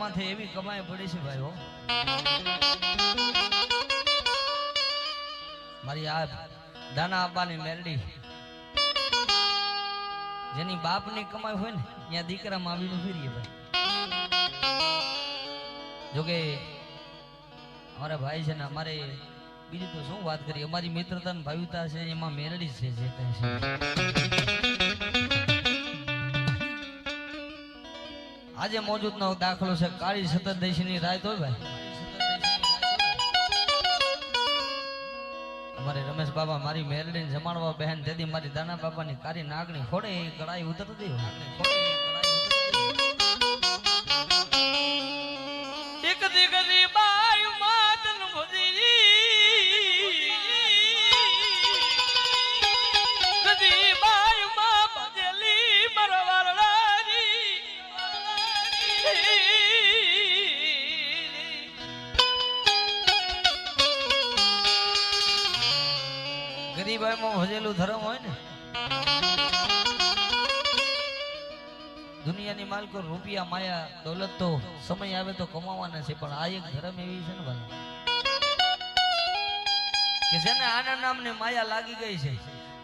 માથે એવી કમાઈ પડી છે ભાઈ હો મારી આ દાના આબાની મેલડી જેની બાપની કમાઈ હોય ને ત્યાં દીકરામાં આવીને ફેરીએ ભાઈ જોકે અમારા ભાઈ છે ને અમારે બીજું તો શું વાત કરીએ અમારી મિત્રતા અને ભાવિતા છે એમાં મેલડી છે જે કઈ છે આજે મોજૂદનો દાખલો છે કાળી સતતદેશીની રાત હોય ભાઈ અમારે રમેશ બાબા મારી મેલડીને જમાડવા બહેન તેથી મારી દાના બાબાની કારી નાગણી ખોડે એ કડાઈ ઉતરતી એક દીકરી બાઈ માતન ભજી કદી બાઈ માં ભજેલી મરવારડાની ગરીબાઈમાં ભજેલું ધર્મ હોય ને દુનિયાની માલકો રૂપિયા માયા દોલત તો સમય આવે તો કમાવાના છે પણ આ એક ધર્મ એવી છે ને ભાઈ કે જેને આના નામની માયા લાગી ગઈ છે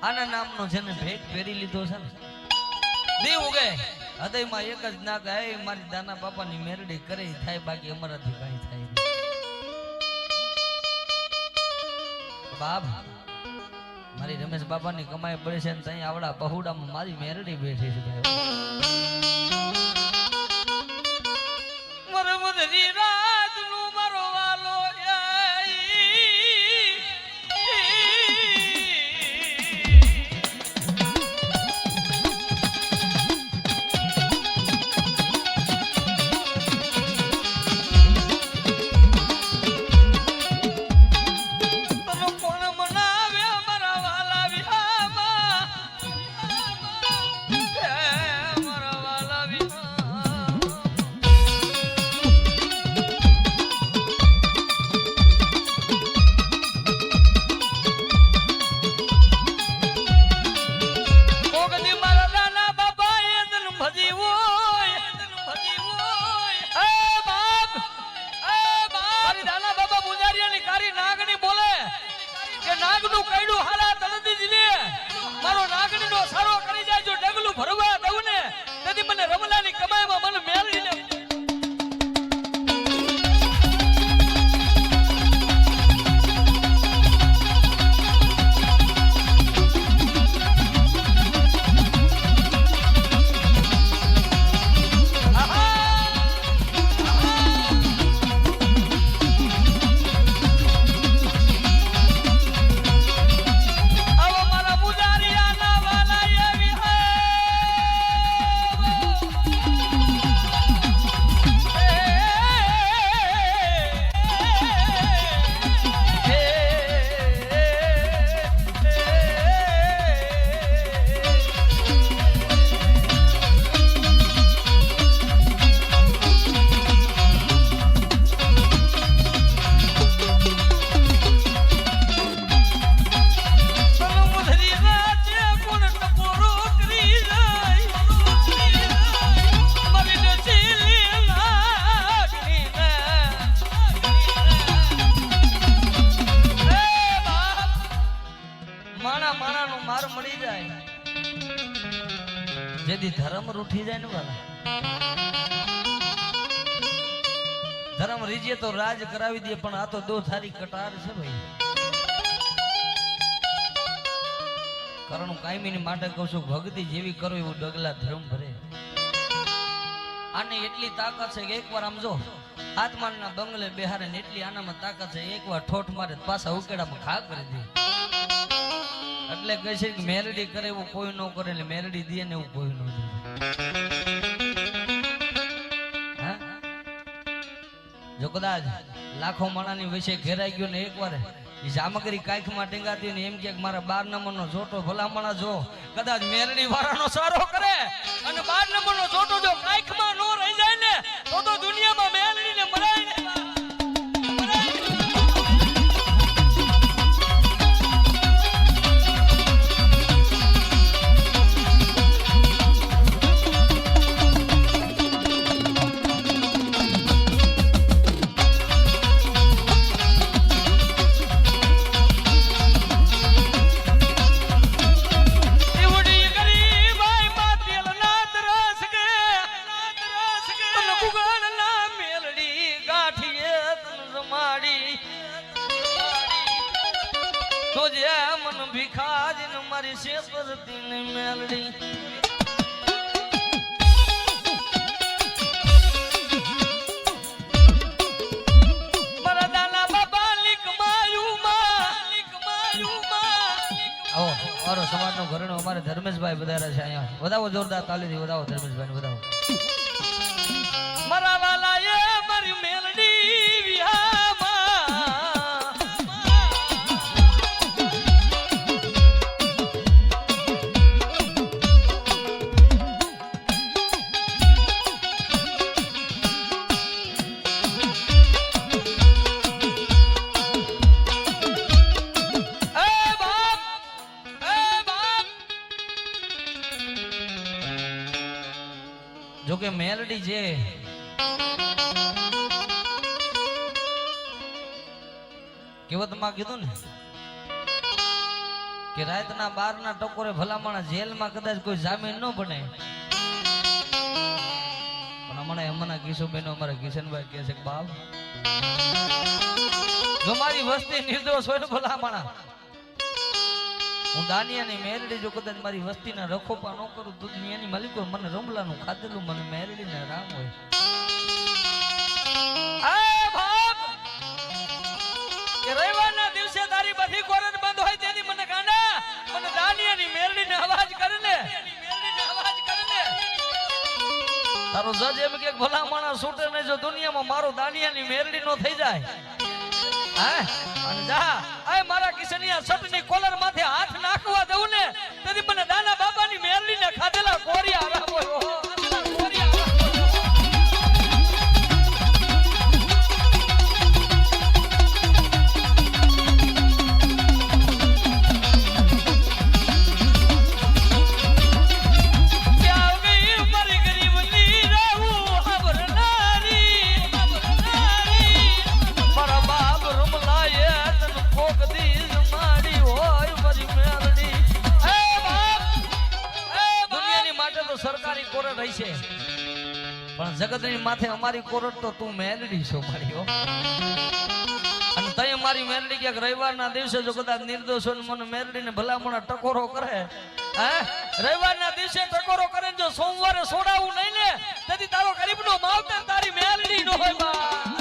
આના નામનો જેને ભેટ પહેરી લીધો છે ને દી ઉગે હૃદયમાં એક જ ના ગાય મારી દાના બાપાની મેરડી કરે થાય બાકી અમારાથી કઈ થાય નહીં બાપ મારી રમેશ બાબાની કમાઈ પડે છે ને ત્યાં આવડા બહુડામાં મારી મેરડી બેઠી છે ભાઈ મરમદરી રાત નું મારો વાલો જેથી ધર્મ રૂઠી જાય ને વાલા ધર્મ રીજે તો રાજ કરાવી દે પણ આ તો દો થારી કટાર છે ભાઈ કારણ કાયમી ની માટે કહું છું ભક્તિ જેવી કરો એવું ડગલા ધર્મ ભરે આને એટલી તાકાત છે કે એકવાર આમ જો આત્માના બંગલે બેહારે ને એટલી આનામાં તાકાત છે એકવાર ઠોઠ મારે પાછા ઉકેડામાં ખા કરી દે એટલે કહે છે કે મેલડી કરે એવું કોઈ ન કરે એટલે મેલડી દે ને એવું કોઈ ન દે જો કદાચ લાખો માણાની વચ્ચે ઘેરાઈ ગયો ને એકવાર જામગરી કાંઈકમાં ટેંગાતી ને એમ કે મારા 12 નંબરનો જોટો ભલામણા જો કદાચ મેરડી વાળાનો સારો કરે અને 12 નંબરનો જોટો જો કાંઈકમાં નો રહી જાય ને તો દુનિયામાં મેરડીને મરાય ને મારી શેતરતી ને મેલડી મારા દાના બાબા લીક માયુમાં આવો મારો સમાજનો ઘરનો અમારે ધર્મેશભાઈ વધારે છે અહીંયા વધાવો જોરદાર તાલીથી વધાવો ધર્મેશભાઈ ને વધાવો મારા વાલા એ મારી મેલડી જોકે મેલડી છે કેવતમાં કીધું ને કે રાતના 12 ના ટકોરે ભલામણા જેલમાં કદાચ કોઈ જામીન ન બને પણ હમણાં એમના કિશોરબેન અમારા કિશનભાઈ કહે છે કે બાપ જો મારી વસ્તી નિર્દોષ હોય ને ભલામણા હું દાનિયાની મેરડી જો કદાચ મારી વસ્તીના રખોપા ન કરું તો દુનિયાની માલિકો મને રમલાનું ખાધેલું મને મેરડીને રામ હોય કે રવિવારના દિવસે તારી બધી કોરટ બંધ હોય તેની મને ગાના મને દાનિયાની મેરડીને અવાજ કરે ને તારો જજ એમ કે ભલા માણસ છૂટે ને જો દુનિયામાં મારો દાનિયાની મેરડી નો થઈ જાય હા અને જા આ મારા કિશનિયા સટની કોલર માથે હાથ નાખવા દઉં ને તેથી મને દાના બાબાની મેરડીને ખાધેલા કોરિયા આરામ હોય સરકારી કોરટ રહી છે પણ જગતની માથે અમારી કોરટ તો તું મેલડી છો મારી હો અને તય મારી મેલડી કે રવિવારના દિવસે જો કદાચ નિર્દોષ હોય મને મેલડીને ભલામણા ટકોરો કરે હે રવિવારના દિવસે ટકોરો કરે જો સોમવારે સોડાવું નહીં ને તેથી તારો ગરીબનો માવતર તારી મેલડી નો હોય બા